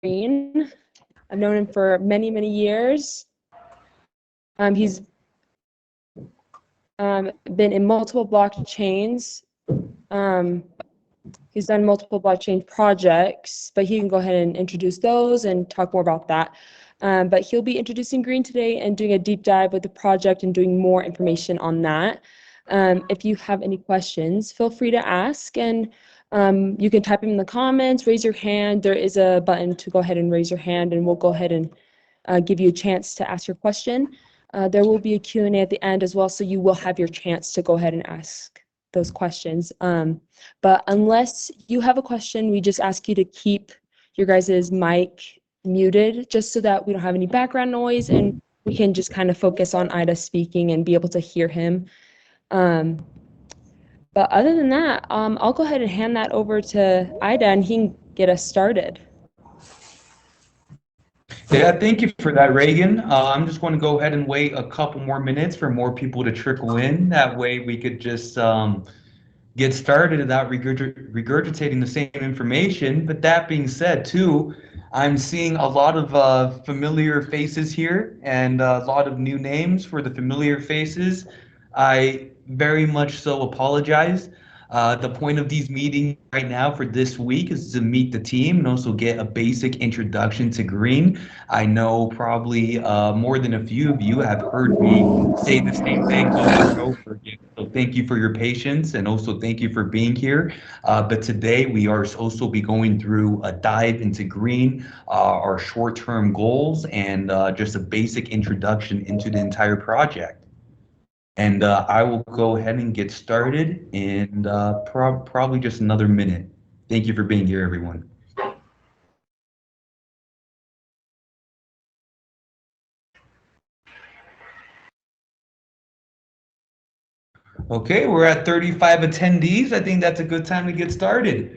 Green. I've known him for many, many years. He's been in multiple blockchains. He's done multiple blockchain projects, but he can go ahead and introduce those and talk more about that. But he'll be introducing Green today and doing a deep dive with the project and doing more information on that. If you have any questions, feel free to ask, and you can type them in the comments, raise your hand. There is a button to go ahead and raise your hand, and we'll go ahead and give you a chance to ask your question. There will be a Q&A at the end as well, so you will have your chance to go ahead and ask those questions. But unless you have a question, we just ask you to keep your guys' mic muted just so that we don't have any background noise and we can just kind of focus on Ida speaking and be able to hear him. But other than that, I'll go ahead and hand that over to Ida and he can get us started. Yeah, thank you for that, Reagan. I'm just going to go ahead and wait a couple more minutes for more people to trickle in. That way we could just get started without regurgitating the same information. But that being said, too, I'm seeing a lot of familiar faces here and a lot of new names for the familiar faces. I very much so apologize. The point of these meetings right now for this week is to meet the team and also get a basic introduction to Green. I know probably more than a few of you have heard me say the same thing over and over again. So thank you for your patience and also thank you for being here. But today we are also be going through a dive into Green, our short-term goals, and just a basic introduction into the entire project. And I will go ahead and get started in probably just another minute. Thank you for being here, everyone. Okay, we're at 35 attendees. I think that's a good time to get started.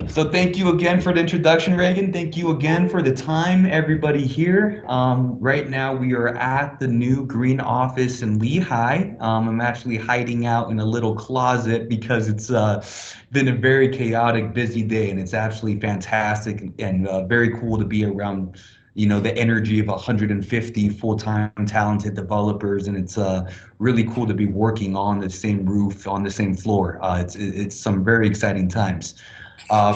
So thank you again for the introduction, Reagan. Thank you again for the time, everybody here. Right now we are at the new Green office in Lehigh. I'm actually hiding out in a little closet because it's been a very chaotic, busy day, and it's absolutely fantastic and very cool to be around, the energy of 150 full-time talented developers, and it's really cool to be working on the same roof, on the same floor. It's some very exciting times.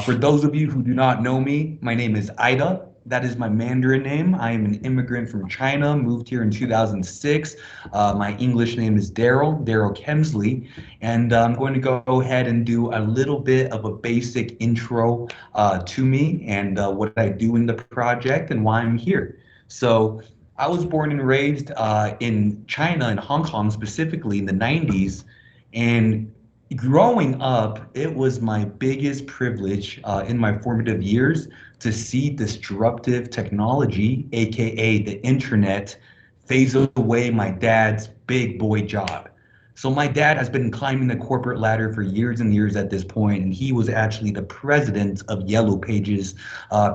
For those of you who do not know me, my name is Ida. That is my Mandarin name. I am an immigrant from China, moved here in 2006. My English name is Daryl Kemsley, and I'm going to go ahead and do a little bit of a basic intro to me and what I do in the project and why I'm here. So I was born and raised in China, in Hong Kong specifically in the 90s, and growing up, it was my biggest privilege in my formative years to see disruptive technology, aka the internet, phase away my dad's big boy job. So my dad has been climbing the corporate ladder for years and years at this point, and he was actually the president of Yellow Pages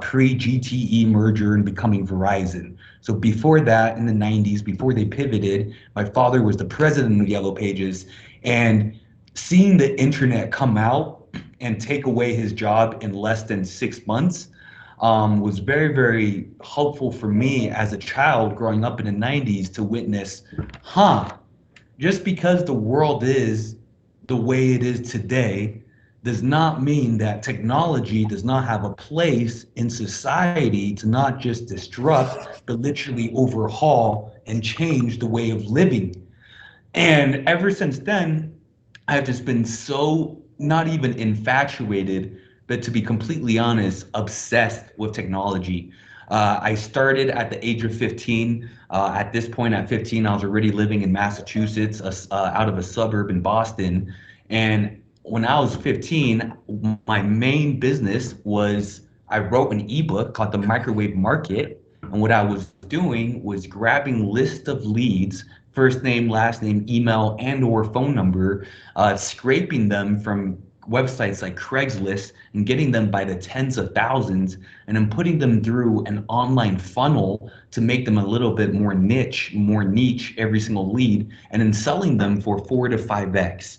pre-GTE merger and becoming Verizon. So before that, in the 90s, before they pivoted, my father was the president of Yellow Pages, and seeing the internet come out and take away his job in less than 6 months was very, very helpful for me as a child growing up in the 90s to witness, just because the world is the way it is today does not mean that technology does not have a place in society to not just disrupt, but literally overhaul and change the way of living. And ever since then, I've just been so not even infatuated, but to be completely honest, obsessed with technology. I started at the age of 15. At this point, at 15, I was already living in Massachusetts, out of a suburb in Boston. And when I was 15, my main business was I wrote an ebook called The Microwave Market. And what I was doing was grabbing lists of leads, first name, last name, email, and or phone number, scraping them from websites like Craigslist and getting them by the tens of thousands, and then putting them through an online funnel to make them a little bit more niche every single lead, and then selling them for 4 to 5x.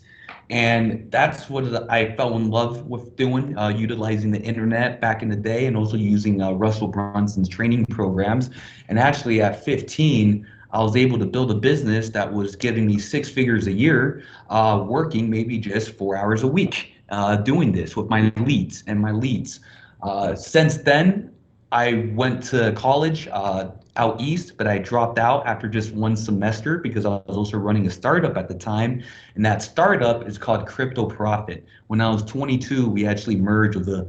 And that's what I fell in love with doing, utilizing the internet back in the day and also using Russell Brunson's training programs. And actually, at 15, I was able to build a business that was giving me six figures a year, working maybe just 4 hours a week, doing this with my leads and my leads. Since then, I went to college out east, but I dropped out after just one semester because I was also running a startup at the time. And that startup is called Crypto Profit. When I was 22, we actually merged with a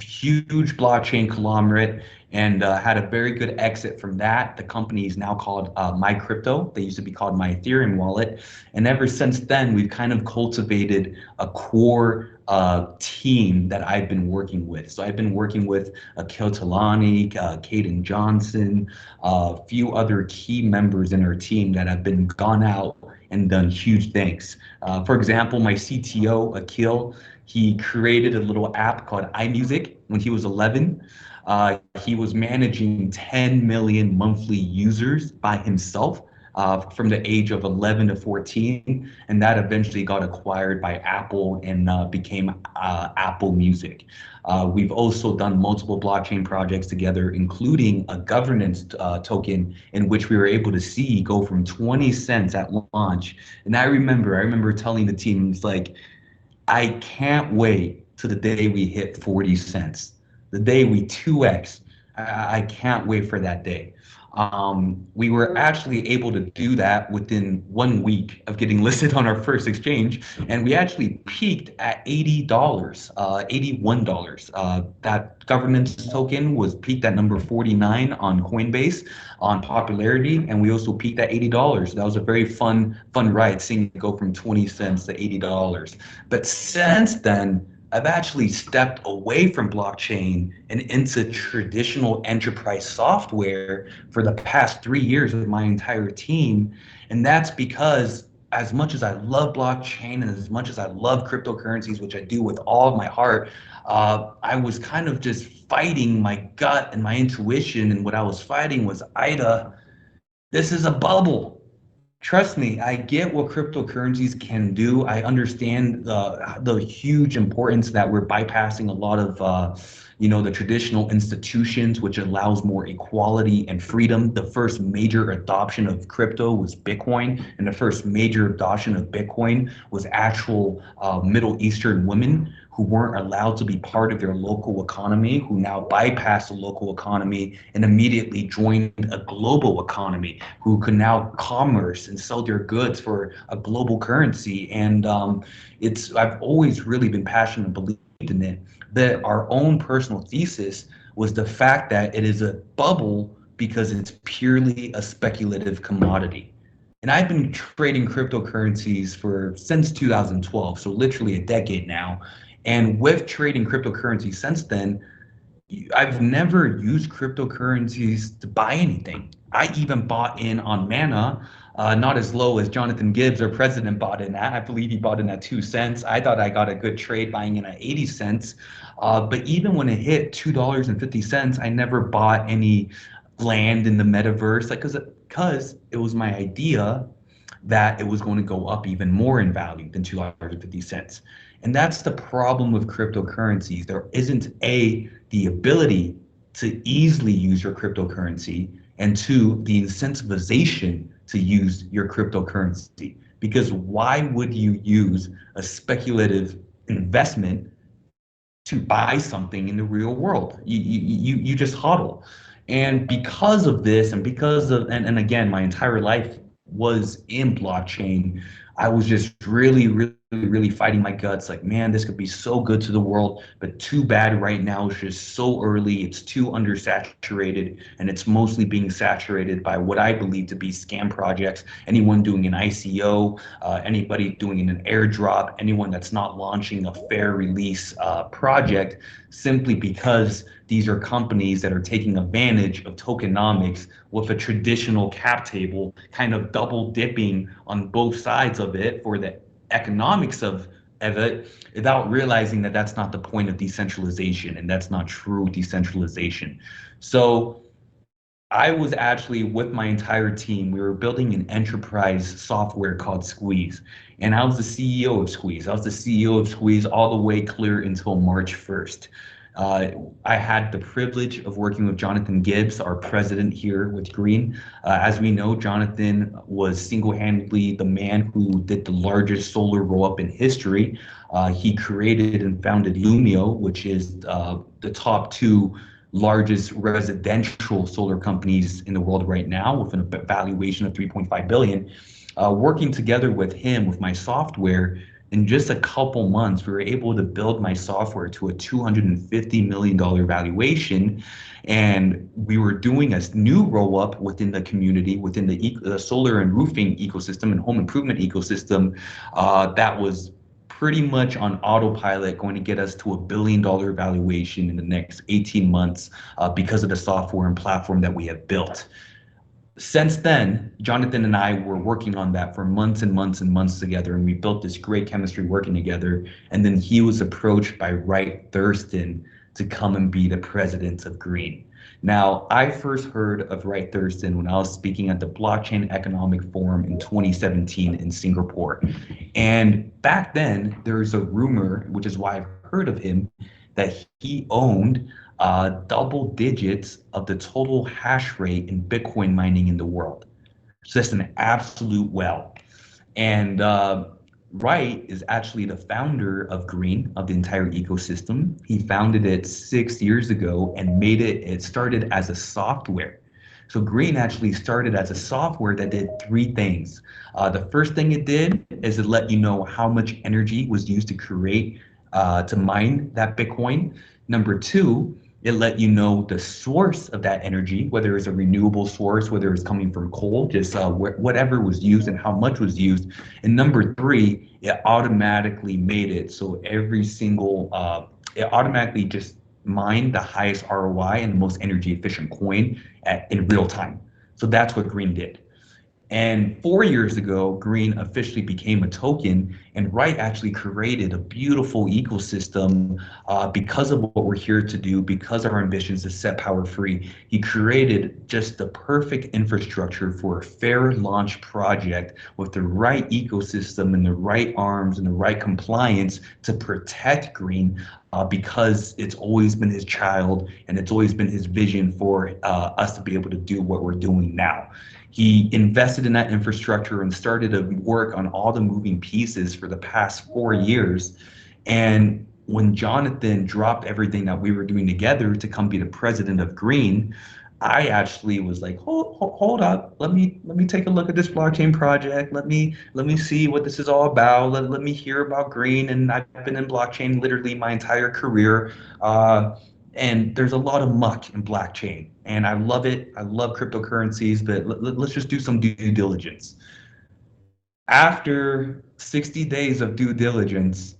huge blockchain conglomerate and had a very good exit from that. The company is now called My Crypto. They used to be called My Ethereum Wallet. And ever since then, we've kind of cultivated a core team that I've been working with. So I've been working with Akil Talani, Caden Johnson, a few other key members in our team that have been gone out and done huge things. For example, my CTO, Akil, he created a little app called iMusic when he was 11. He was managing 10 million monthly users by himself from the age of 11 to 14, and that eventually got acquired by Apple and became Apple Music. We've also done multiple blockchain projects together, including a governance token in which we were able to see go from 20 cents at launch. And I remember telling the team, it's like, I can't wait to the day we hit 40 cents, the day we 2x. I can't wait for that day. We were actually able to do that within 1 week of getting listed on our first exchange, and we actually peaked at $80, $81. That governance token was peaked at number 49 on Coinbase on popularity, and we also peaked at $80. That was a very fun ride, seeing it go from 20 cents to $80. But since then, I've actually stepped away from blockchain and into traditional enterprise software for the past 3 years with my entire team. And that's because as much as I love blockchain and as much as I love cryptocurrencies, which I do with all of my heart, I was kind of just fighting my gut and my intuition. And what I was fighting was, Ida, this is a bubble. Trust me, I get what cryptocurrencies can do. I understand the huge importance that we're bypassing a lot of the traditional institutions, which allows more equality and freedom. The first major adoption of crypto was Bitcoin, and the first major adoption of Bitcoin was actual Middle Eastern women who weren't allowed to be part of their local economy, who now bypass the local economy and immediately join a global economy, who can now commerce and sell their goods for a global currency. And I've always really been passionate and believed in it. That our own personal thesis was the fact that it is a bubble because it's purely a speculative commodity. And I've been trading cryptocurrencies for since 2012, so literally a decade now. And with trading cryptocurrency since then, I've never used cryptocurrencies to buy anything. I even bought in on Mana, not as low as Jonathan Gibbs, our president, bought in at. I believe he bought in at 2 cents. I thought I got a good trade buying in at 80 cents. But even when it hit $2.50, I never bought any land in the metaverse, like because it was my idea that it was going to go up even more in value than $2.50. And that's the problem with cryptocurrencies. There isn't the ability to easily use your cryptocurrency, and two, the incentivization to use your cryptocurrency. Because why would you use a speculative investment to buy something in the real world? You just hodl. And because of this, and because of and again, my entire life was in blockchain, I was just really fighting my guts. Like, man, this could be so good to the world, but too bad right now. It's just so early. It's too undersaturated, and it's mostly being saturated by what I believe to be scam projects. Anyone doing an ICO, anybody doing an airdrop, anyone that's not launching a fair release project, simply because these are companies that are taking advantage of tokenomics with a traditional cap table, kind of double dipping on both sides of it for the economics of it, without realizing that that's not the point of decentralization and that's not true decentralization. So I was actually with my entire team. We were building an enterprise software called Squeeze. And I was the CEO of Squeeze. I was the CEO of Squeeze all the way clear until March 1st. Uh, I had the privilege of working with Jonathan Gibbs, our president here with Green. As we know, Jonathan was single-handedly the man who did the largest solar roll-up in history. He created and founded Lumio, which is the top two largest residential solar companies in the world right now, with a valuation of 3.5 billion. Working together with him with my software, in just a couple months we were able to build my software to a $250 million valuation. And we were doing a new roll up within the community, within the solar and roofing ecosystem and home improvement ecosystem, that was pretty much on autopilot, going to get us to $1 billion valuation in the next 18 months, because of the software and platform that we have built. Since then, Jonathan and I were working on that for months and months and months together, and we built this great chemistry working together. And then he was approached by Wright Thurston to come and be the president of Green. Now, I first heard of Wright Thurston when I was speaking at the Blockchain Economic Forum in 2017 in Singapore. And back then, there was a rumor, which is why I've heard of him, that he owned double digits of the total hash rate in Bitcoin mining in the world. So that's an absolute well. And Wright is actually the founder of Green, of the entire ecosystem. He founded it 6 years ago and it started as a software. So Green actually started as a software that did three things. The first thing it did is it let you know how much energy was used to mine that Bitcoin. Number two, it let you know the source of that energy, whether it's a renewable source, whether it's coming from coal, just whatever was used and how much was used. And number three, it automatically made it so it automatically just mined the highest ROI and the most energy efficient coin in real time. So that's what Green did. And 4 years ago, Green officially became a token, and Wright actually created a beautiful ecosystem, because of what we're here to do, because our ambitions is set power free. He created just the perfect infrastructure for a fair launch project with the right ecosystem and the right arms and the right compliance to protect Green, because it's always been his child and it's always been his vision for us to be able to do what we're doing now. He invested in that infrastructure and started to work on all the moving pieces for the past 4 years. And when Jonathan dropped everything that we were doing together to come be the president of Green, I actually was like, hold up, let me take a look at this blockchain project. Let me see what this is all about. Let me hear about Green. And I've been in blockchain literally my entire career. And there's a lot of muck in blockchain, and I love it. I love cryptocurrencies, but let's just do some due diligence. After 60 days of due diligence,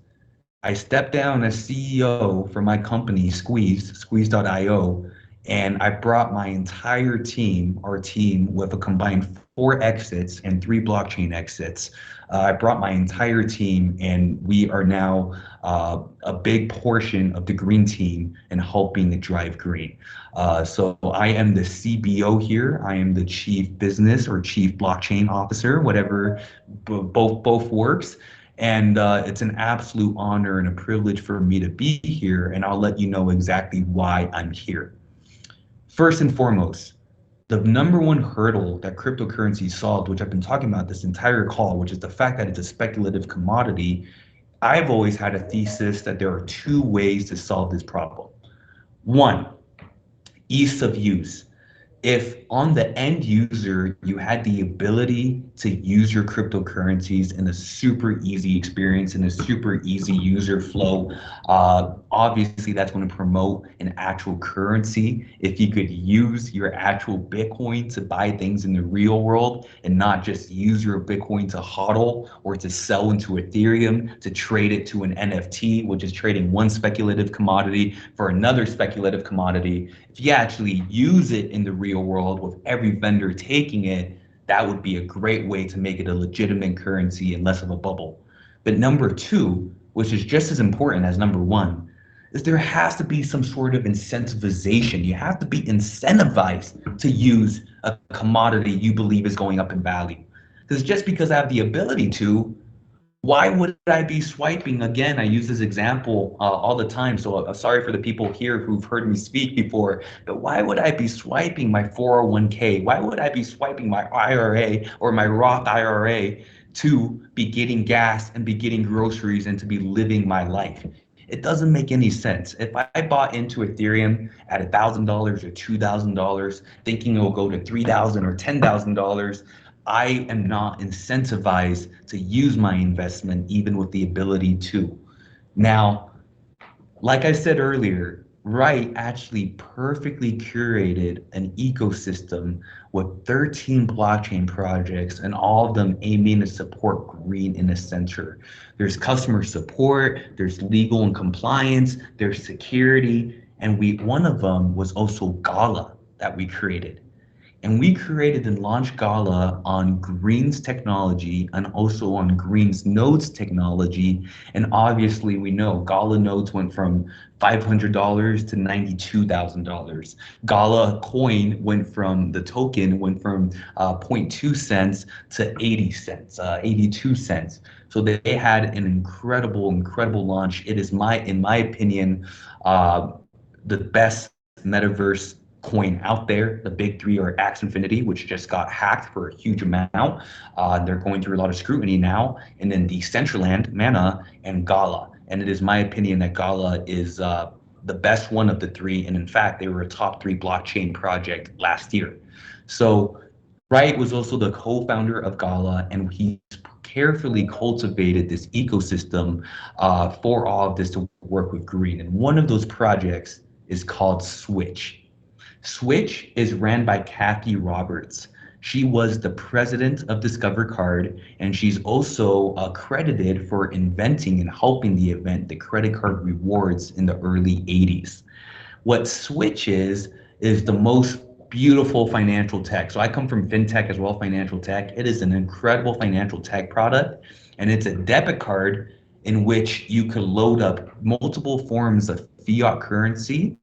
I stepped down as CEO for my company, Squeeze.io, and I brought my entire team, our team, with a combined 4 exits and 3 blockchain exits. I brought my entire team, and we are now a big portion of the Green team and helping to drive Green. So I am the CBO here. I am the Chief Business or Chief Blockchain Officer, whatever, both works. And it's an absolute honor and a privilege for me to be here, and I'll let you know exactly why I'm here. First and foremost, the number one hurdle that cryptocurrency solved, which I've been talking about this entire call, which is the fact that it's a speculative commodity. I've always had a thesis that there are two ways to solve this problem. One, ease of use. If on the end user you had the ability to use your cryptocurrencies in a super easy experience, in a super easy user flow, obviously that's going to promote an actual currency. If you could use your actual Bitcoin to buy things in the real world and not just use your Bitcoin to hodl or to sell into Ethereum, to trade it to an NFT, which is trading one speculative commodity for another speculative commodity. If you actually use it in the real world with every vendor taking it, that would be a great way to make it a legitimate currency and less of a bubble. But number two, which is just as important as number one, is there has to be some sort of incentivization. You have to be incentivized to use a commodity you believe is going up in value. Because just because I have the ability to, why would I be swiping? Again, I use this example all the time, so sorry for the people here who've heard me speak before, but why would I be swiping my 401k? Why would I be swiping my IRA or my Roth IRA to be getting gas and be getting groceries and to be living my life? It doesn't make any sense. If I bought into Ethereum at $1,000 or $2,000, thinking it will go to $3,000 or $10,000, I am not incentivized to use my investment even with the ability to. Now, like I said earlier, Wright actually perfectly curated an ecosystem with 13 blockchain projects and all of them aiming to support green in the center. There's customer support, there's legal and compliance, there's security, and one of them was also Gala that we created. And we created and launched Gala on Green's technology and also on Green's nodes technology. And obviously, we know Gala nodes went from $500 to $92,000. Gala coin went from the token went from zero point 0.2 cents to 80 cents, 82 cents. So they had an incredible launch. It is in my opinion, the best metaverse coin out there. The big three are Axe Infinity, which just got hacked for a huge amount. They're going through a lot of scrutiny now. And then Decentraland, Mana, and Gala. And it is my opinion that Gala is the best one of the three. And in fact, they were a top 3 blockchain project last year. So Wright was also the co-founder of Gala, and he carefully cultivated this ecosystem for all of this to work with Green. And one of those projects is called Switch. Switch is ran by Kathy Roberts. She was the president of Discover Card, and she's also credited for inventing and helping the event, the credit card rewards in the early 80s. What Switch is the most beautiful financial tech. So I come from fintech as well, financial tech. It is an incredible financial tech product, and it's a debit card in which you could load up multiple forms of fiat currency,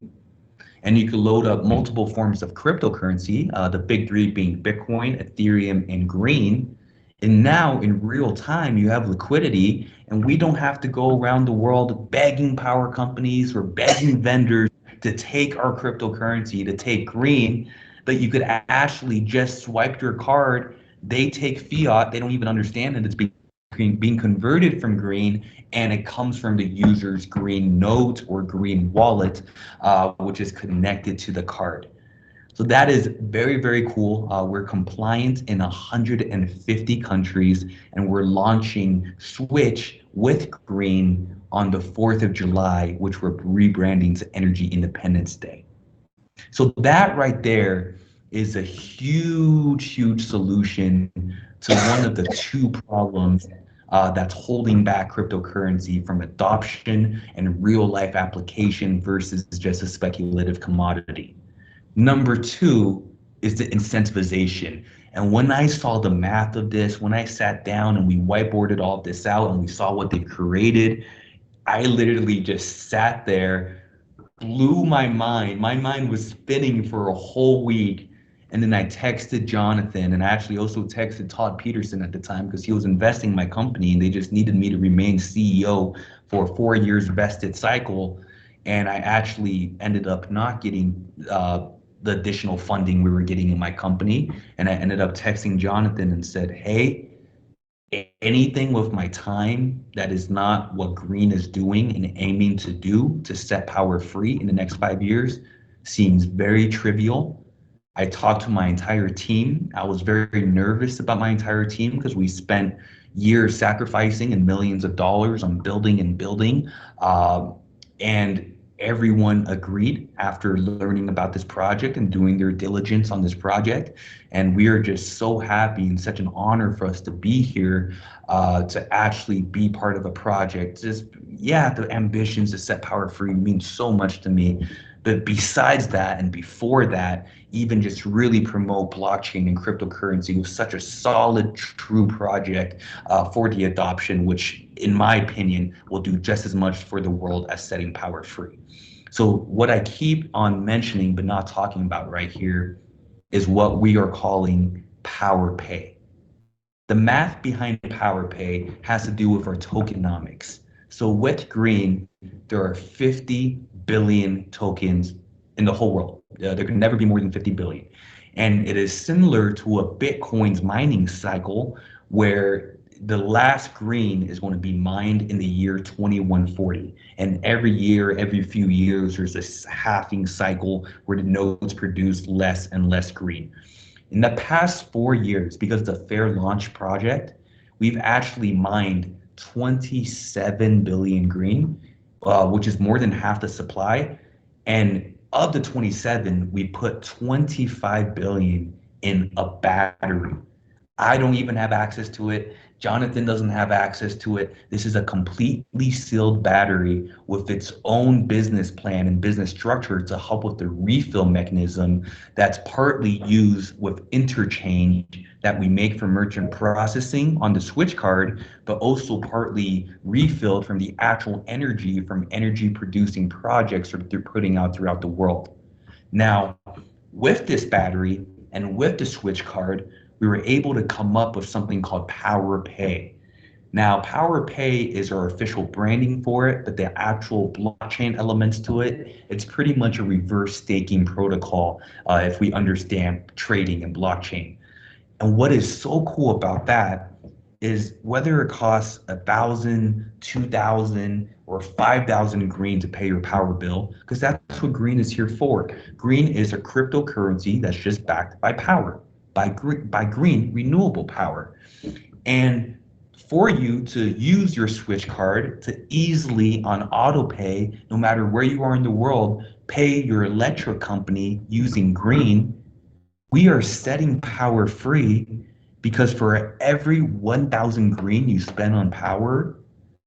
and you could load up multiple forms of cryptocurrency, the big three being Bitcoin, Ethereum, and Green. And now in real time, you have liquidity, and we don't have to go around the world begging power companies or begging vendors to take our cryptocurrency, to take Green, but you could actually just swipe your card. They take fiat, they don't even understand that it's being converted from Green, and it comes from the user's Green note or Green wallet, which is connected to the card. So that is very cool. We're compliant in 150 countries, and we're launching Switch with Green on the 4th of July, which we're rebranding to Energy Independence Day. So that right there is a huge solution to one of the two problems that's holding back cryptocurrency from adoption and real life application versus just a speculative commodity. Number 2 is the incentivization. And when I saw the math of this, when I sat down and we whiteboarded all of this out and we saw what they created, I literally just sat there, blew my mind. My mind was spinning for a whole week. And then I texted Jonathan, and I actually also texted Todd Peterson at the time because he was investing in my company and they just needed me to remain CEO for a 4 years vested cycle. And I actually ended up not getting the additional funding we were getting in my company. And I ended up texting Jonathan and said, hey, anything with my time that is not what Green is doing and aiming to do to set power free in the next 5 years seems very trivial. I talked to my entire team. I was very nervous about my entire team because we spent years sacrificing and millions of dollars on building and building. And everyone agreed after learning about this project and doing their diligence on this project. And we are just so happy and such an honor for us to be here to actually be part of a project. Just, yeah, the ambitions to set power free mean so much to me. But besides that and before that, even just really promote blockchain and cryptocurrency with such a solid, true project for the adoption, which, in my opinion, will do just as much for the world as setting power free. So what I keep on mentioning but not talking about right here is what we are calling power pay. The math behind power pay has to do with our tokenomics. So with Green, there are 50 billion tokens in the whole world. There can never be more than 50 billion. And it is similar to a Bitcoin's mining cycle where the last green is going to be mined in the year 2140. And every year, every few years, there's this halving cycle where the nodes produce less and less green. In the past 4 years, because it's a fair launch project, we've actually mined 27 billion green, which is more than half the supply. And of the 27, we put 25 billion in a battery. I don't even have access to it. Jonathan doesn't have access to it. This is a completely sealed battery with its own business plan and business structure to help with the refill mechanism that's partly used with interchange that we make for merchant processing on the switch card, but also partly refilled from the actual energy from energy producing projects that they're putting out throughout the world. Now, with this battery and with the switch card, we were able to come up with something called Power Pay. Now, Power Pay is our official branding for it, but the actual blockchain elements to it, it's pretty much a reverse staking protocol if we understand trading and blockchain. And what is so cool about that is whether it costs 1,000, 2,000, or 5,000 green to pay your power bill, because that's what green is here for. Green is a cryptocurrency that's just backed by power, by green renewable power. And for you to use your switch card to easily on auto pay, no matter where you are in the world, pay your electric company using green, we are setting power free because for every 1,000 green you spend on power,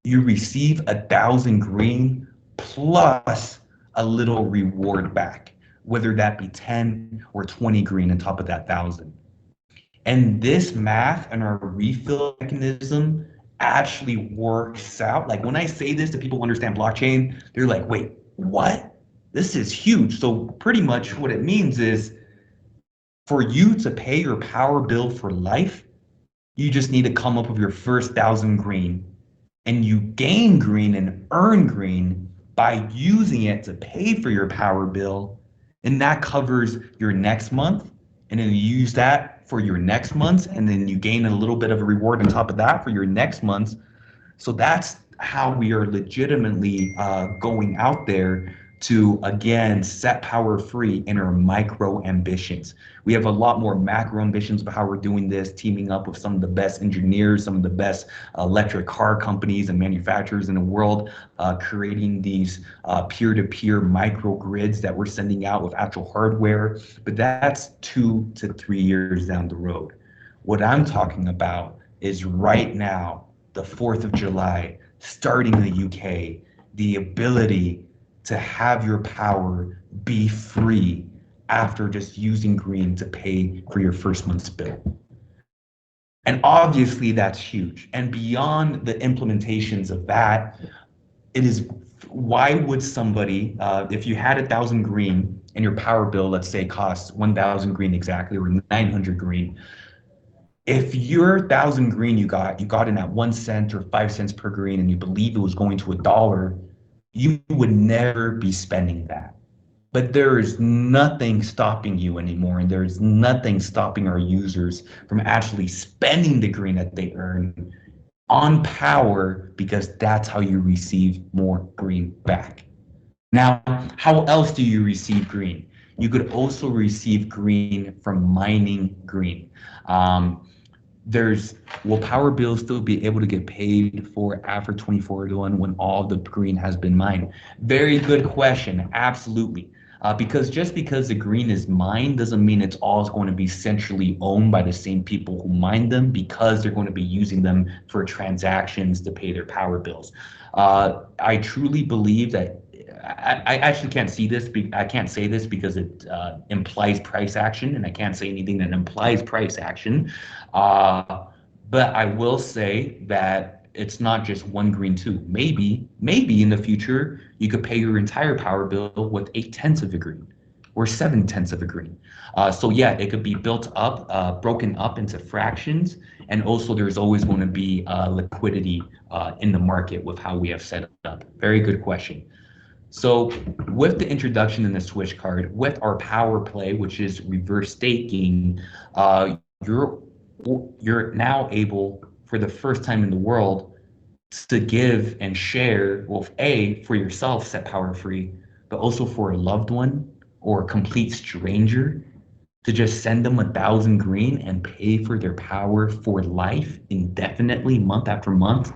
you receive 1,000 green plus a little reward back, whether that be 10 or 20 green on top of that 1,000. And this math and our refill mechanism actually works out. Like when I say this to people who understand blockchain, they're like, wait, what? This is huge. So pretty much what it means is for you to pay your power bill for life, you just need to come up with your first 1,000 green, and you gain green and earn green by using it to pay for your power bill, and that covers your next month, and then you use that for your next month, and then you gain a little bit of a reward on top of that for your next month. So that's how we are legitimately going out there to, again, set power free in our micro ambitions. We have a lot more macro ambitions about how we're doing this, teaming up with some of the best engineers, some of the best electric car companies and manufacturers in the world, creating these peer-to-peer microgrids that we're sending out with actual hardware. But that's 2 to 3 years down the road. What I'm talking about is right now, the 4th of July, starting in the UK, the ability to have your power be free after just using green to pay for your first month's bill. And obviously that's huge. And beyond the implementations of that, it is why would somebody, if you had 1,000 green and your power bill, let's say costs 1,000 green exactly, or 900 green, if your 1,000 green you got in at 1 cent or 5 cents per green, and you believe it was going to $1, you would never be spending that. But there is nothing stopping you anymore, and there's nothing stopping our users from actually spending the green that they earn on power, because that's how you receive more green back. Now, how else do you receive green? You could also receive green from mining green. Will power bills still be able to get paid for after 24/1 when all the green has been mined? Very good question. Absolutely. Because just because the green is mined doesn't mean it's all going to be centrally owned by the same people who mine them, because they're going to be using them for transactions to pay their power bills. I truly believe that I actually can't see this. I can't say this because it implies price action, and I can't say anything that implies price action. Uh, but I will say that it's not just one green tube. Maybe in the future you could pay your entire power bill with 8/10 of a green or 7/10 of a green. So yeah, it could be built up, broken up into fractions, and also there's always going to be liquidity in the market with how we have set up. Very good question. So with the introduction in the switch card, with our power play, which is reverse staking, you're now able for the first time in the world to give and share, well, A, for yourself, set power free, but also for a loved one or a complete stranger to just send them 1,000 green and pay for their power for life indefinitely, month after month.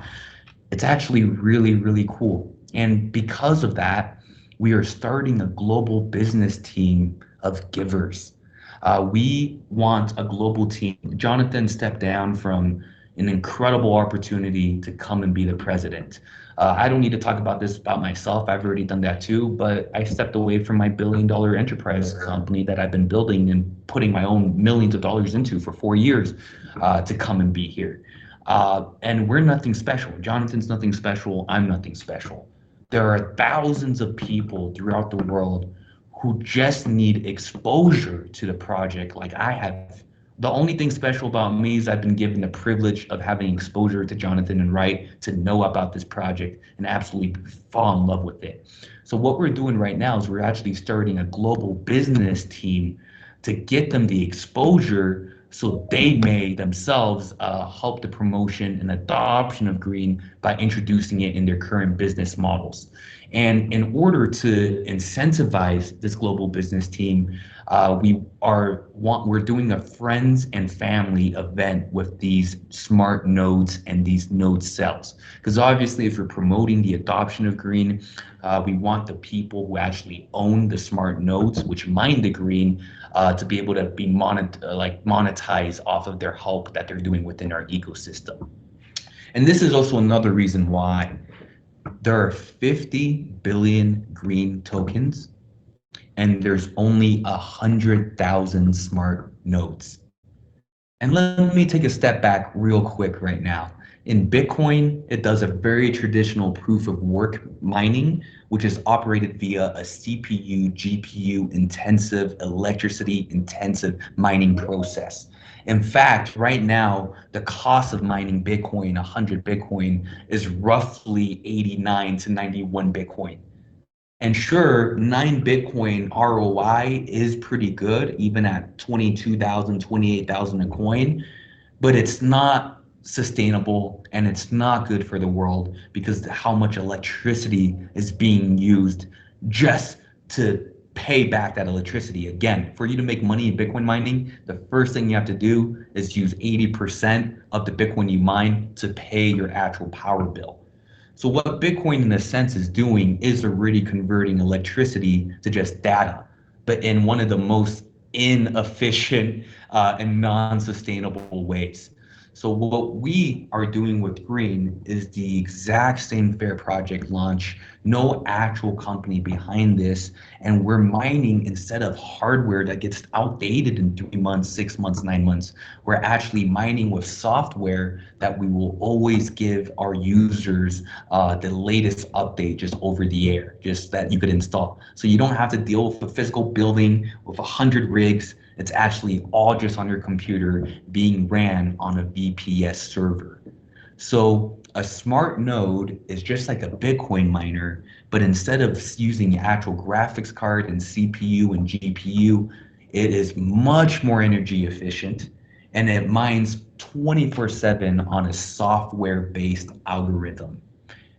It's actually really, really cool. And because of that, we are starting a global business team of givers. We want a global team. Jonathan stepped down from an incredible opportunity to come and be the president. I don't need to talk about this about myself. I've already done that too, but I stepped away from my billion-dollar enterprise company that I've been building and putting my own millions of dollars into for 4 years to come and be here. And we're nothing special. Jonathan's nothing special. I'm nothing special. There are thousands of people throughout the world who just need exposure to the project like I have. The only thing special about me is I've been given the privilege of having exposure to Jonathan and Wright to know about this project and absolutely fall in love with it. So what we're doing right now is we're actually starting a global business team to get them the exposure so they may themselves help the promotion and adoption of green by introducing it in their current business models. And in order to incentivize this global business team, we're doing a friends and family event with these smart nodes and these node cells. Because obviously, if we're promoting the adoption of green, we want the people who actually own the smart nodes, which mine the green, to be able to be monetize off of their help that they're doing within our ecosystem. And this is also another reason why there are 50 billion green tokens and there's only 100,000 smart nodes. And let me take a step back real quick right now. In Bitcoin, it does a very traditional proof of work mining, which is operated via a CPU, GPU intensive, electricity intensive mining process. In fact, right now, the cost of mining Bitcoin, 100 Bitcoin, is roughly 89 to 91 Bitcoin. And sure, 9 Bitcoin ROI is pretty good, even at 22,000, 28,000 a coin, but it's not sustainable and it's not good for the world because how much electricity is being used just to pay back that electricity. Again, for you to make money in Bitcoin mining, the first thing you have to do is use 80% of the Bitcoin you mine to pay your actual power bill. So what Bitcoin in a sense is doing is already converting electricity to just data, but in one of the most inefficient and non-sustainable ways. So what we are doing with Green is the exact same fair project launch, no actual company behind this, and we're mining instead of hardware that gets outdated in 3 months, 6 months, 9 months. We're actually mining with software that we will always give our users the latest update just over the air, just that you could install. So you don't have to deal with a physical building with 100 rigs. It's actually all just on your computer being ran on a VPS server. So a smart node is just like a Bitcoin miner, but instead of using the actual graphics card and CPU and GPU, it is much more energy efficient and it mines 24/7 on a software-based algorithm.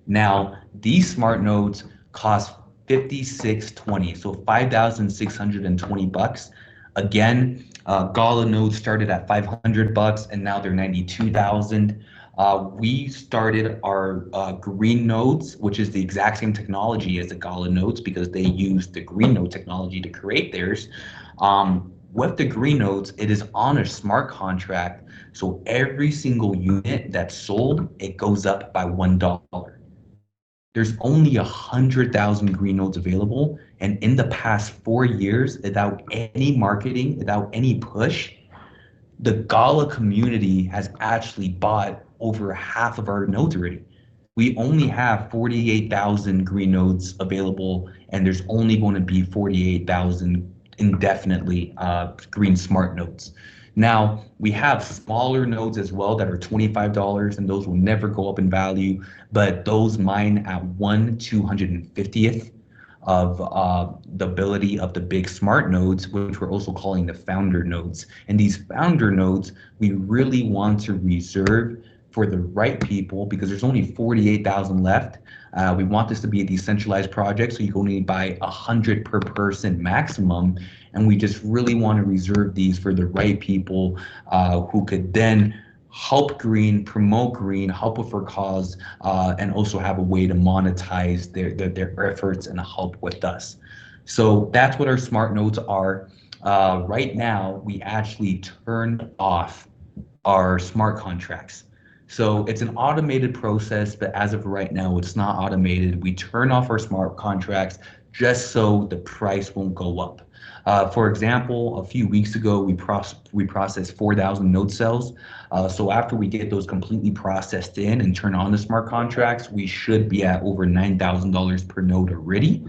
Now, these smart nodes cost 5620, so 5,620 bucks. Again, Gala nodes started at 500 bucks and now they're 92,000. We started our green nodes, which is the exact same technology as the Gala nodes because they use the green node technology to create theirs. With the green nodes, it is on a smart contract. So every single unit that's sold, it goes up by $1. There's only 100,000 green nodes available. And in the past 4 years, without any marketing, without any push, the Gala community has actually bought over half of our nodes already. We only have 48,000 green nodes available, and there's only going to be 48,000 indefinitely green smart nodes. Now, we have smaller nodes as well that are $25, and those will never go up in value, but those mine at 1/250th of the ability of the big smart nodes, which we're also calling the founder nodes. And these founder nodes, we really want to reserve for the right people because there's only 48,000 left. We want this to be a decentralized project, so you can only buy 100 per person maximum. And we just really want to reserve these for the right people who could then help green, promote green, help with our cause, and also have a way to monetize their efforts and help with us. So that's what our smart nodes are. Right now, we actually turned off our smart contracts. So it's an automated process, but as of right now, it's not automated. We turn off our smart contracts just so the price won't go up. For example, a few weeks ago, we processed 4,000 node cells. So after we get those completely processed in and turn on the smart contracts, we should be at over $9,000 per node already.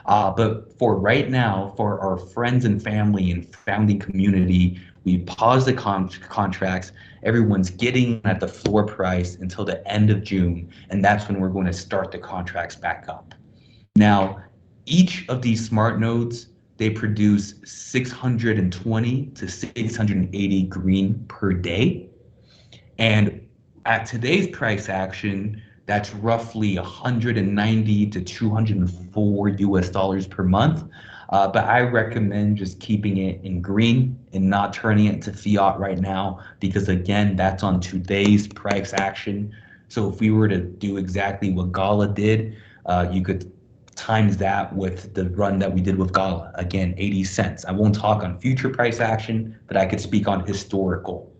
But for right now, for our friends and family and founding community, we pause the contracts. Everyone's getting at the floor price until the end of June, and that's when we're going to start the contracts back up. Now, each of these smart nodes, they produce 620 to 680 green per day. And at today's price action, that's roughly 190 to 204 US dollars per month. But I recommend just keeping it in green and not turning it to fiat right now, because again, that's on today's price action. So if we were to do exactly what Gala did, you could times that with the run that we did with Gala. Again, 80 cents. I won't talk on future price action, but I could speak on historical.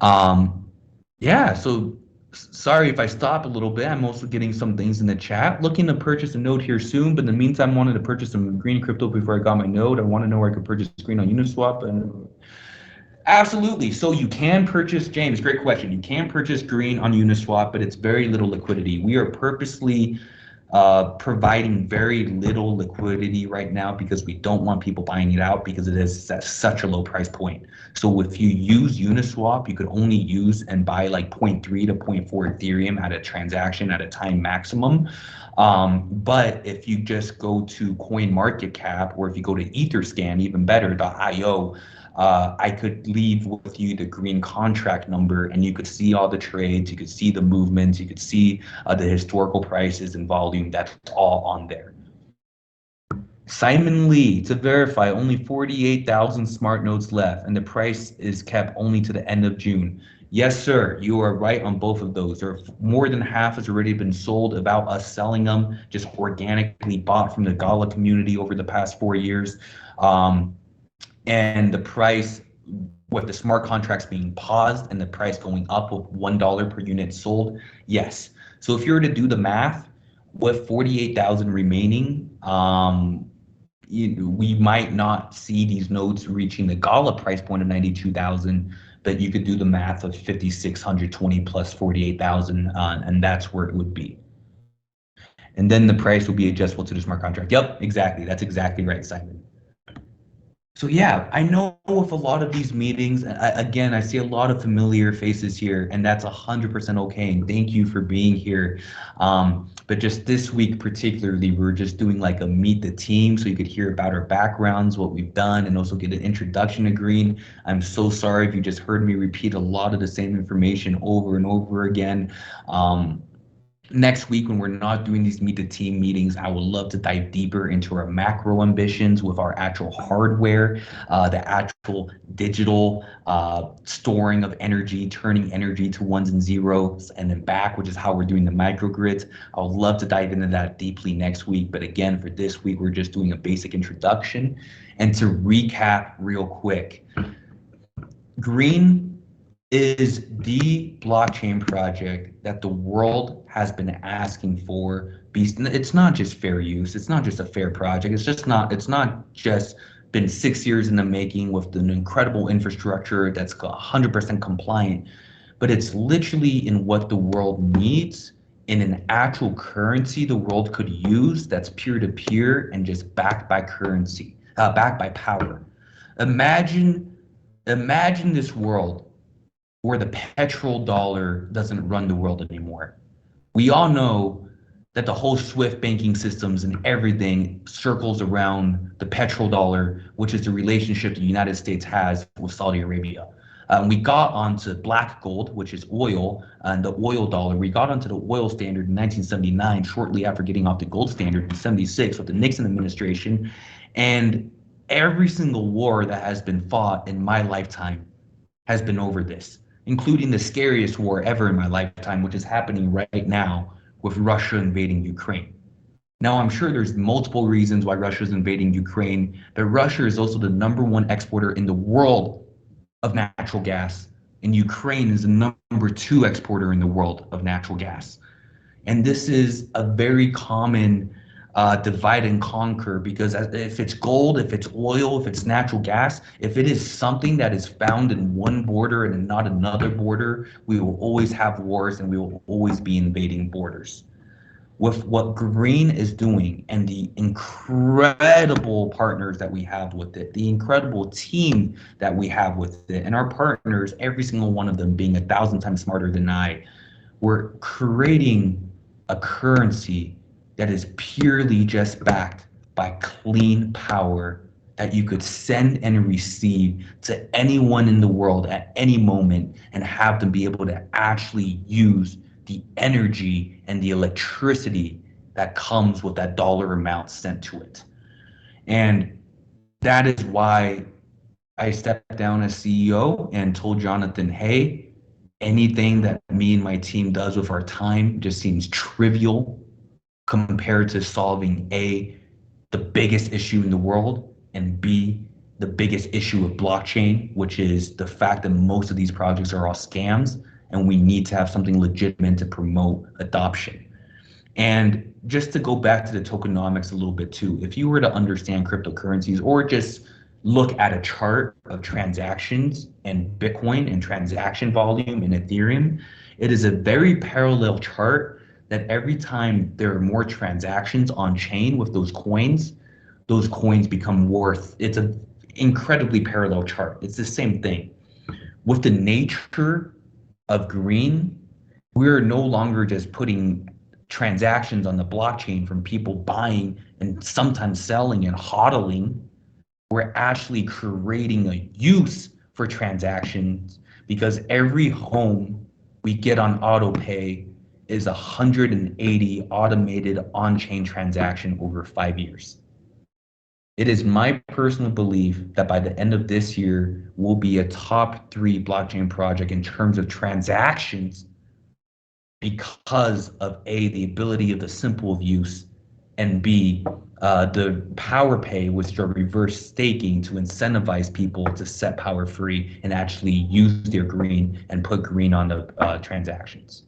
Um, yeah, so sorry if I stop a little bit. I'm also getting some things in the chat. Looking to purchase a node here soon, but in the meantime, wanted to purchase some green crypto before I got my node. I want to know where I could purchase green on Uniswap. And absolutely. So you can purchase, James, great question. You can purchase green on Uniswap, but it's very little liquidity. We are purposely providing very little liquidity right now because we don't want people buying it out because it is at such a low price point. So if you use Uniswap, you could only use and buy like 0.3 to 0.4 Ethereum at a transaction at a time maximum. But if you just go to CoinMarketCap, or if you go to Etherscan, even better, .io, I could leave with you the green contract number, and you could see all the trades, you could see the movements, you could see the historical prices and volume. That's all on there. Simon Lee, to verify, only 48,000 smart nodes left, and the price is kept only to the end of June. Yes, sir, you are right on both of those. There are more than half has already been sold without us selling them, just organically bought from the Gala community over the past 4 years. And the price with the smart contracts being paused and the price going up with $1 per unit sold, yes. So if you were to do the math, with 48,000 remaining, we might not see these nodes reaching the Gala price point of 92,000, but you could do the math of 5,620 plus 48,000, and that's where it would be. And then the price will be adjustable to the smart contract. Yep, exactly. That's exactly right, Simon. So yeah, I know with a lot of these meetings, again, I see a lot of familiar faces here, and that's 100% okay. And thank you for being here. But just this week particularly, we're just doing like a meet the team, so you could hear about our backgrounds, what we've done, and also get an introduction to Green. I'm so sorry if you just heard me repeat a lot of the same information over and over again. Next week, when we're not doing these meet the team meetings, I would love to dive deeper into our macro ambitions with our actual hardware, the actual digital storing of energy, turning energy to ones and zeros and then back, which is how we're doing the microgrids. I would love to dive into that deeply next week. But again, for this week, we're just doing a basic introduction. And to recap real quick, Green is the blockchain project that the world has been asking for. It's not just fair use. It's not just a fair project. It's not just been 6 years in the making with an incredible infrastructure that's 100% compliant, but it's literally in what the world needs in an actual currency the world could use that's peer to peer and just backed by currency, backed by power. Imagine, imagine this world where the petrodollar doesn't run the world anymore. We all know that the whole SWIFT banking systems and everything circles around the petrodollar, which is the relationship the United States has with Saudi Arabia. We got onto black gold, which is oil, and the oil dollar. We got onto the oil standard in 1979, shortly after getting off the gold standard in 76 with the Nixon administration. And every single war that has been fought in my lifetime has been over this, including the scariest war ever in my lifetime, which is happening right now with Russia invading Ukraine. Now, I'm sure there's multiple reasons why Russia's invading Ukraine, but Russia is also the #1 exporter in the world of natural gas, and Ukraine is the #2 exporter in the world of natural gas. And this is a very common divide and conquer, because if it's gold, if it's oil, if it's natural gas, if it is something that is found in one border and not another border, we will always have wars and we will always be invading borders. With what Green is doing and the incredible partners that we have with it, the incredible team that we have with it, and our partners, every single one of them being 1,000 times smarter than I, we're creating a currency that is purely just backed by clean power that you could send and receive to anyone in the world at any moment and have them be able to actually use the energy and the electricity that comes with that dollar amount sent to it. And that is why I stepped down as CEO and told Jonathan, hey, anything that me and my team does with our time just seems trivial compared to solving A, the biggest issue in the world, and B, the biggest issue of blockchain, which is the fact that most of these projects are all scams, and we need to have something legitimate to promote adoption. And just to go back to the tokenomics a little bit too, if you were to understand cryptocurrencies or just look at a chart of transactions and Bitcoin and transaction volume in Ethereum, it is a very parallel chart that every time there are more transactions on chain with those coins become worth. It's an incredibly parallel chart. It's the same thing. With the nature of Green, we're no longer just putting transactions on the blockchain from people buying and sometimes selling and hodling. We're actually creating a use for transactions, because every home we get on auto pay is 180 automated on-chain transaction over 5 years. It is my personal belief that by the end of this year, we'll be a top 3 blockchain project in terms of transactions, because of A, the ability of the simple of use, and B, the power pay, which are reverse staking to incentivize people to set power free and actually use their green and put green on the transactions.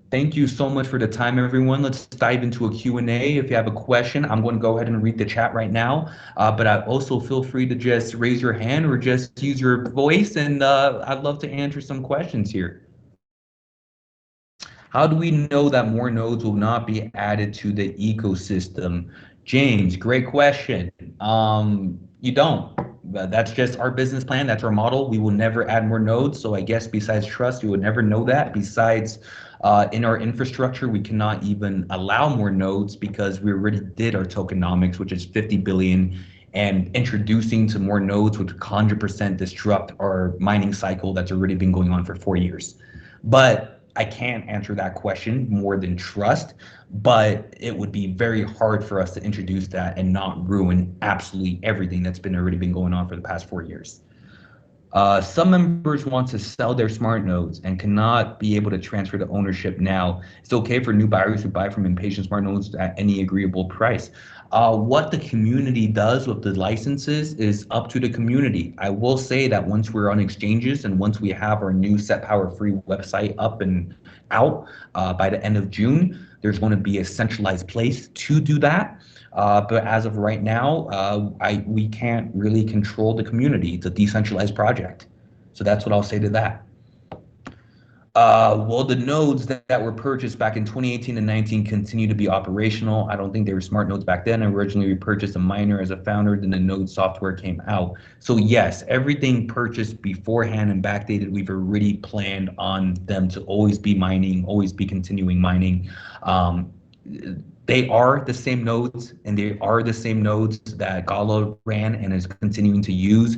Thank you so much for the time, everyone. Let's dive into a Q&A. If you have a question, I'm going to go ahead and read the chat right now. But I also feel free to just raise your hand or just use your voice, and I'd love to answer some questions here. How do we know that more nodes will not be added to the ecosystem? James, great question. You don't. That's just our business plan. That's our model. We will never add more nodes. So I guess besides trust, you would never know that. Besides, in our infrastructure, we cannot even allow more nodes because we already did our tokenomics, which is 50 billion, and introducing to more nodes would 100% disrupt our mining cycle that's already been going on for 4 years. But I can't answer that question more than trust, but it would be very hard for us to introduce that and not ruin absolutely everything that's already been going on for the past 4 years. Some members want to sell their smart nodes and cannot be able to transfer the ownership now. It's okay for new buyers who buy from impatient smart nodes at any agreeable price. What the community does with the licenses is up to the community. I will say that once we're on exchanges and once we have our new Set Power Free website up and out by the end of June, there's going to be a centralized place to do that. But as of right now, we can't really control the community. It's a decentralized project. So that's what I'll say to that. Well, the nodes that were purchased back in 2018 and 19 continue to be operational. I don't think they were smart nodes back then. Originally, we purchased a miner as a founder, then the node software came out. So yes, everything purchased beforehand and backdated, we've already planned on them to always be mining, always be continuing mining. They are the same nodes, and they are the same nodes that Gala ran and is continuing to use.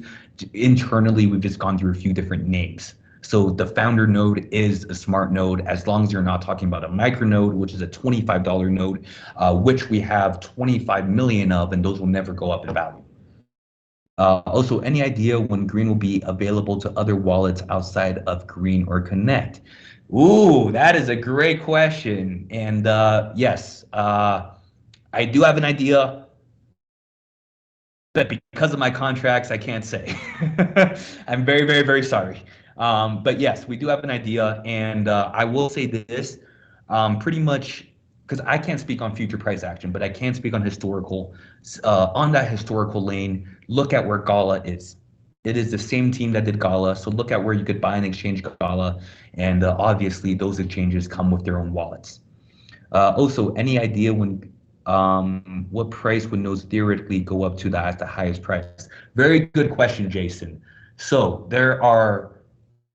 Internally, we've just gone through a few different names. So the founder node is a smart node, as long as you're not talking about a micro node, which is a $25 node, which we have 25 million of, and those will never go up in value. Also, any idea when Green will be available to other wallets outside of Green or Connect? Ooh, that is a great question. And yes, I do have an idea, but because of my contracts, I can't say. I'm very, very, very sorry. But yes, we do have an idea, and I will say this, pretty much, because I can't speak on future price action, but I can speak on historical. On that historical lane, look at where Gala is. It is the same team that did Gala, so look at where you could buy and exchange Gala, and obviously those exchanges come with their own wallets. Also, any idea when what price would nodes theoretically go up to that as the highest price? Very good question, Jason. So there are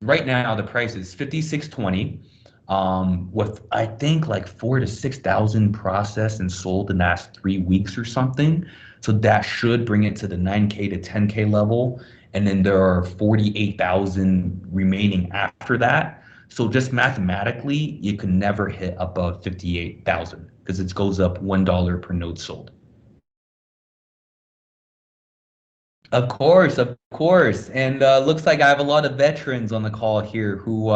right now the price is 56.20, with I think like 4 to 6 thousand processed and sold in the last 3 weeks or something. So that should bring it to the 9K to 10K level, and then there are 48,000 remaining after that. So just mathematically, you can never hit above 58,000 because it goes up $1 per node sold. Of course, of course. And looks like I have a lot of veterans on the call here who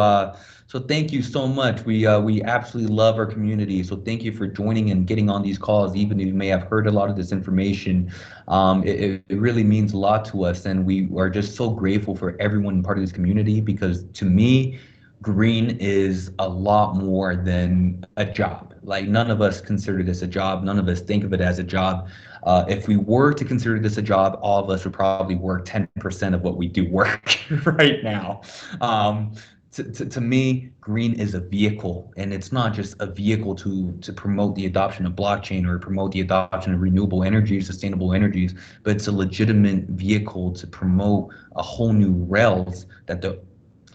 so thank you so much. We absolutely love our community. So thank you for joining and getting on these calls, even if you may have heard a lot of this information. It really means a lot to us, and we are just so grateful for everyone part of this community, because to me, Green is a lot more than a job. Like, none of us consider this a job. None of us think of it as a job. If we were to consider this a job, all of us would probably work 10% of what we do work right now. To me, Green is a vehicle, and it's not just a vehicle to promote the adoption of blockchain or promote the adoption of renewable energy, sustainable energies, but it's a legitimate vehicle to promote a whole new rails that the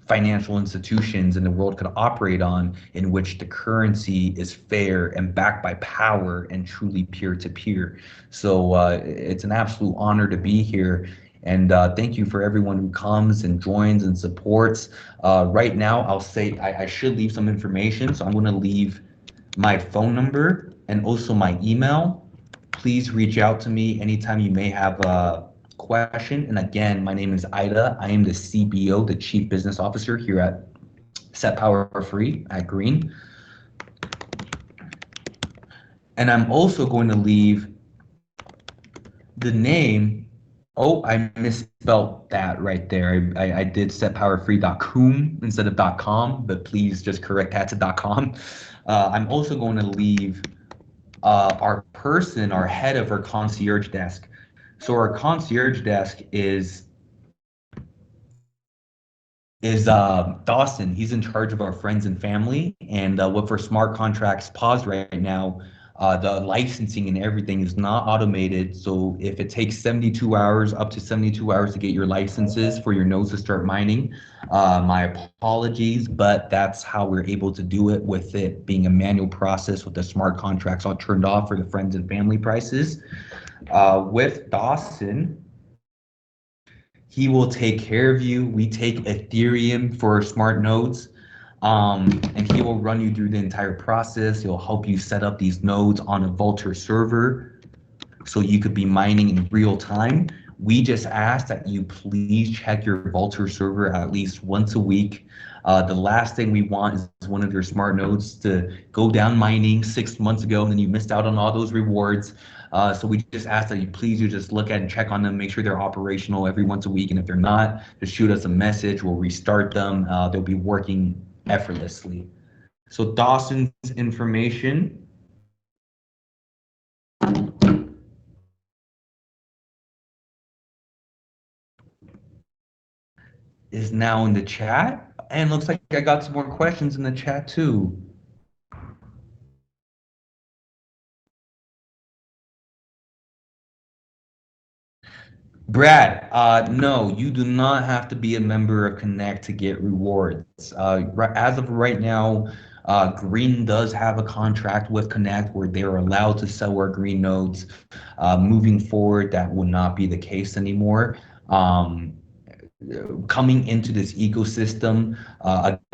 financial institutions in the world could operate on, in which the currency is fair and backed by power and truly peer-to-peer. So it's an absolute honor to be here. And thank you for everyone who comes and joins and supports. Right now, I'll say I should leave some information. So I'm going to leave my phone number and also my email. Please reach out to me anytime you may have a question. And again, my name is Ida. I am the CBO, the Chief Business Officer here at Set Power Free at Green. And I'm also going to leave the name. Oh, I misspelled that right there. I did setpowerfree.com instead of .com, but please just correct that to .com. I'm also going to leave our head of our concierge desk. So our concierge desk is Dawson. He's in charge of our friends and family, and with our smart contracts paused right now, the licensing and everything is not automated. So if it takes 72 hours, up to 72 hours to get your licenses for your nodes to start mining, my apologies, but that's how we're able to do it, with it being a manual process with the smart contracts all turned off for the friends and family prices. With Dawson, he will take care of you. We take Ethereum for smart nodes, and he will run you through the entire process. He'll help you set up these nodes on a Vultr server so you could be mining in real time. We just ask that you please check your Vultr server at least once a week. The last thing we want is one of your smart nodes to go down mining 6 months ago, and then you missed out on all those rewards. So we just ask that you please you just look at and check on them, make sure they're operational every once a week. And if they're not, just shoot us a message. We'll restart them. They'll be working effortlessly. So Dawson's information is now in the chat. And looks like I got some more questions in the chat too. Brad, no, you do not have to be a member of Connect to get rewards. As of right now, Green does have a contract with Connect where they're allowed to sell our green nodes. Moving forward, that will not be the case anymore. Coming into this ecosystem,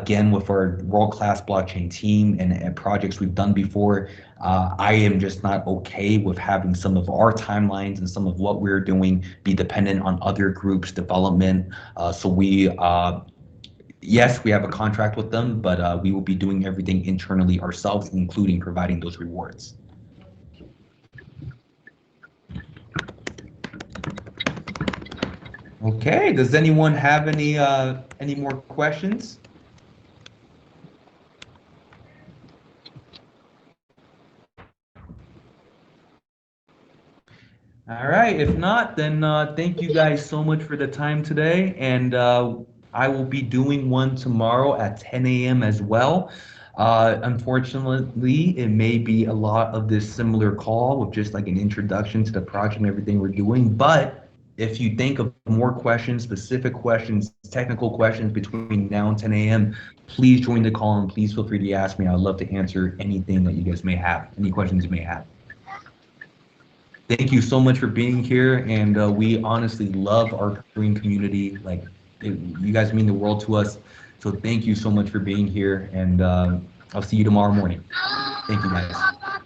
again, with our world-class blockchain team and projects we've done before, I am just not okay with having some of our timelines and some of what we're doing be dependent on other groups' development. Yes, we have a contract with them, but we will be doing everything internally ourselves, including providing those rewards. Okay, does anyone have any more questions? All right, if not, then thank you guys so much for the time today, and I will be doing one tomorrow at 10 a.m. as well. Unfortunately, it may be a lot of this similar call with just like an introduction to the project and everything we're doing, but if you think of more questions, specific questions, technical questions between now and 10 a.m., please join the call and please feel free to ask me. I'd love to answer anything that you guys may have, any questions you may have. Thank you so much for being here, and we honestly love our green community. Like, you guys mean the world to us. So thank you so much for being here, and I'll see you tomorrow morning. Thank you, guys.